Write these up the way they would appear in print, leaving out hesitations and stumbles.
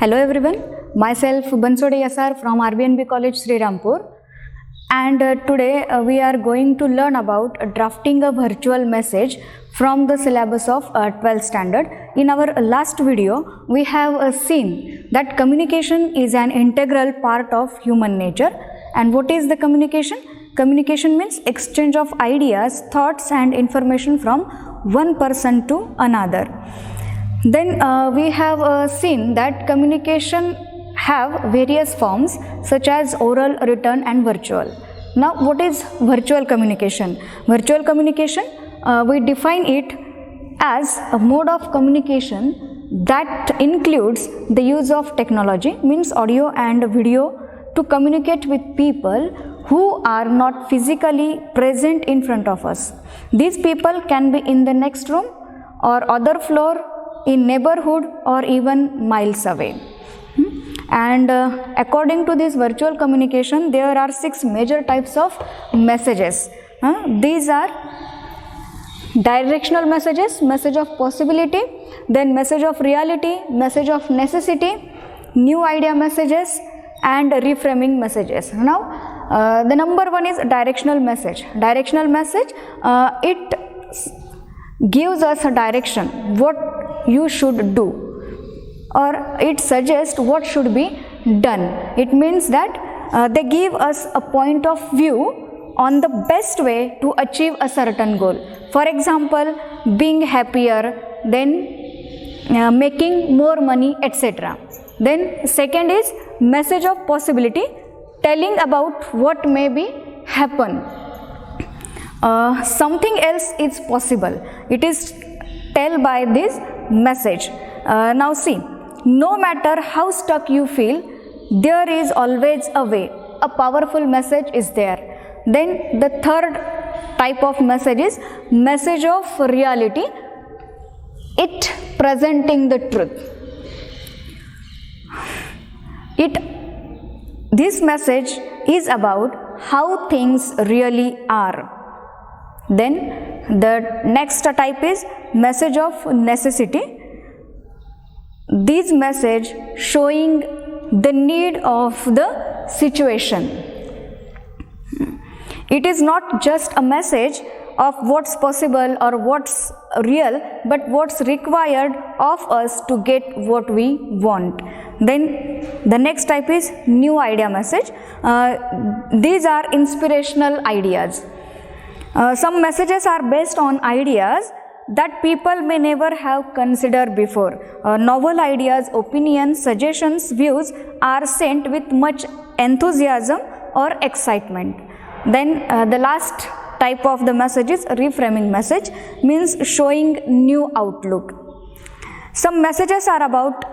Hello everyone, myself Bansode S.R from RBNB College, Srirampur, and today we are going to learn about drafting a virtual message from the syllabus of 12th standard. In our last video, we have seen that communication is an integral part of human nature. And what is the communication? Communication means exchange of ideas, thoughts and information from one person to another. Then we have seen that communication have various forms such as oral, written and virtual. Now what is virtual communication? Virtual communication, we define it as a mode of communication that includes the use of technology, means audio and video, to communicate with people who are not physically present in front of us. These people can be in the next room or other floor, in neighborhood or even miles away. And according to this virtual communication, there are 6 major types of messages. These are directional messages, message of possibility, then message of reality, message of necessity, new idea messages and reframing messages. Now the number 1 is directional message. Directional message, it gives us a direction, what you should do, or it suggests what should be done. It means that they give us a point of view on the best way to achieve a certain goal. For example, being happier, then making more money, etc. Then second is message of possibility, telling about what may be happen. Something else is possible. It is tell by this message. Now see, no matter how stuck you feel, there is always a way. A powerful message is there. Then the third type of message is message of reality, it presenting the truth. This message is about how things really are. Then the next type is message of necessity. This message showing the need of the situation. It is not just a message of what's possible or what's real, but what's required of us to get what we want. Then the next type is new idea message. These are inspirational ideas. Some messages are based on ideas that people may never have considered before. Novel ideas, opinions, suggestions, views are sent with much enthusiasm or excitement. Then the last type of the message is reframing message, means showing new outlook. Some messages are about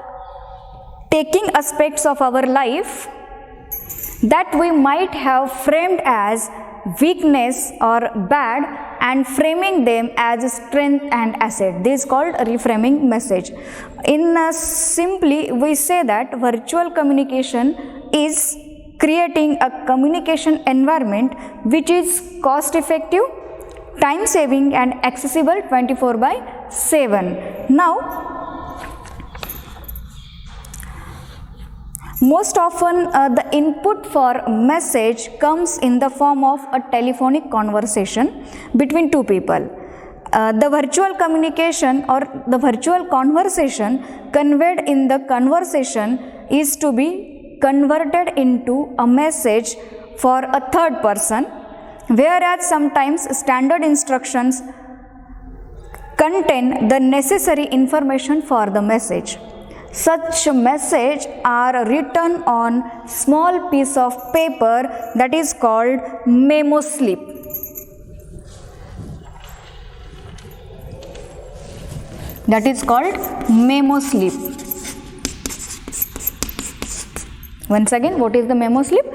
taking aspects of our life that we might have framed as weakness or bad and framing them as strength and asset. This is called reframing message. In simply, we say that virtual communication is creating a communication environment which is cost effective, time saving and accessible 24/7. Now most often the input for message comes in the form of a telephonic conversation between two people. The virtual communication or the virtual conversation conveyed in the conversation is to be converted into a message for a third person, whereas sometimes standard instructions contain the necessary information for the message. Such messages are written on small piece of paper that is called memo slip. That is called memo slip. Once again, what is the memo slip?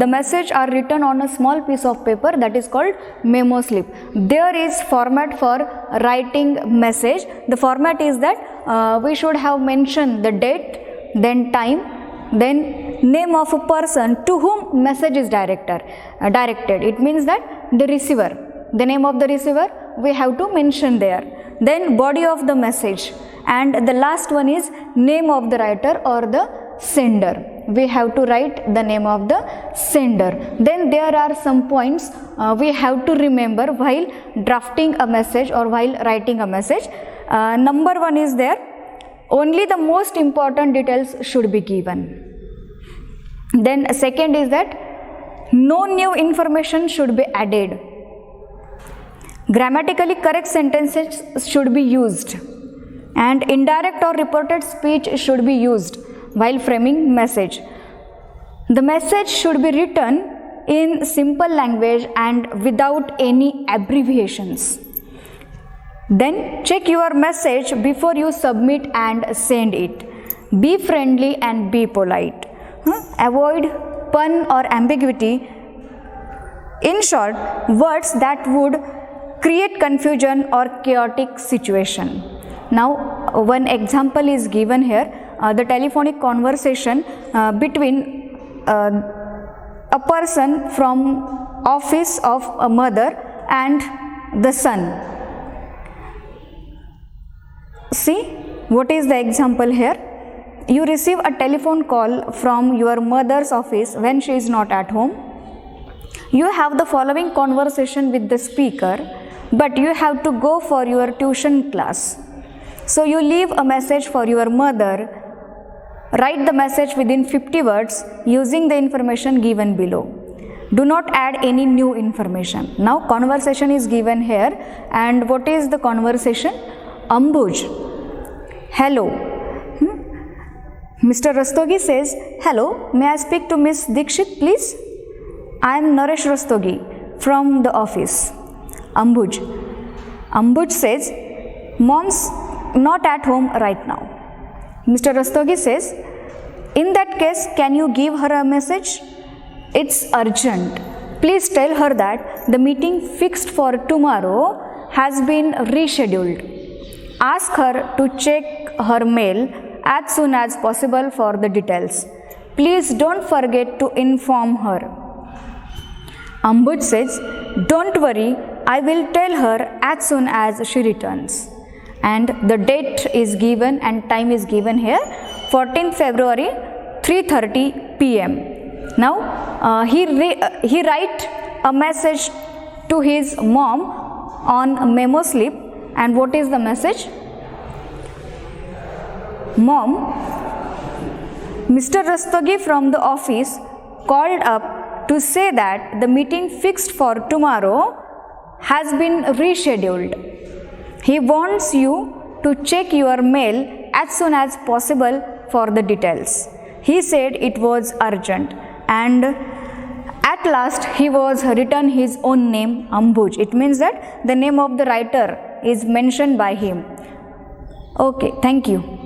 The message are written on a small piece of paper that is called memo slip. There is format for writing message. The format is that we should have mentioned the date, then time, then name of a person to whom message is directed. It means that the receiver, the name of the receiver we have to mention there. Then body of the message, and the last one is name of the writer or the sender. We have to write the name of the sender. Then there are some points we have to remember while drafting a message or while writing a message. Number one is there, only the most important details should be given. Then second is that no new information should be added. Grammatically correct sentences should be used, and indirect or reported speech should be used while framing message. The message should be written in simple language and without any abbreviations. Then check your message before you submit and send it. Be friendly and be polite. Avoid pun or ambiguity. In short, words that would create confusion or chaotic situation. Now, one example is given here, the telephonic conversation between a person from office of a mother and the son. See, what is the example here? You receive a telephone call from your mother's office when she is not at home. You have the following conversation with the speaker, but you have to go for your tuition class. So you leave a message for your mother. Write the message within 50 words using the information given below. Do not add any new information. Now conversation is given here, and what is the conversation? Ambuj. Hello. Mr. Rastogi says, hello, may I speak to Miss Dikshit please? I am Naresh Rastogi from the office. Ambuj. Ambuj says, mom's not at home right now. Mr. Rastogi says, in that case, can you give her a message? It's urgent. Please tell her that the meeting fixed for tomorrow has been rescheduled. Ask her to check her mail as soon as possible for the details. Please don't forget to inform her. Ambuj says, don't worry, I will tell her as soon as she returns. And the date is given and time is given here, 14th February, 3:30 p.m. Now, he write a message to his mom on a memo slip, and what is the message? Mom, Mr. Rastogi from the office called up to say that the meeting fixed for tomorrow has been rescheduled. He wants you to check your mail as soon as possible for the details. He said it was urgent, and at last he was written his own name, Ambuj. It means that the name of the writer is mentioned by him. Okay, thank you.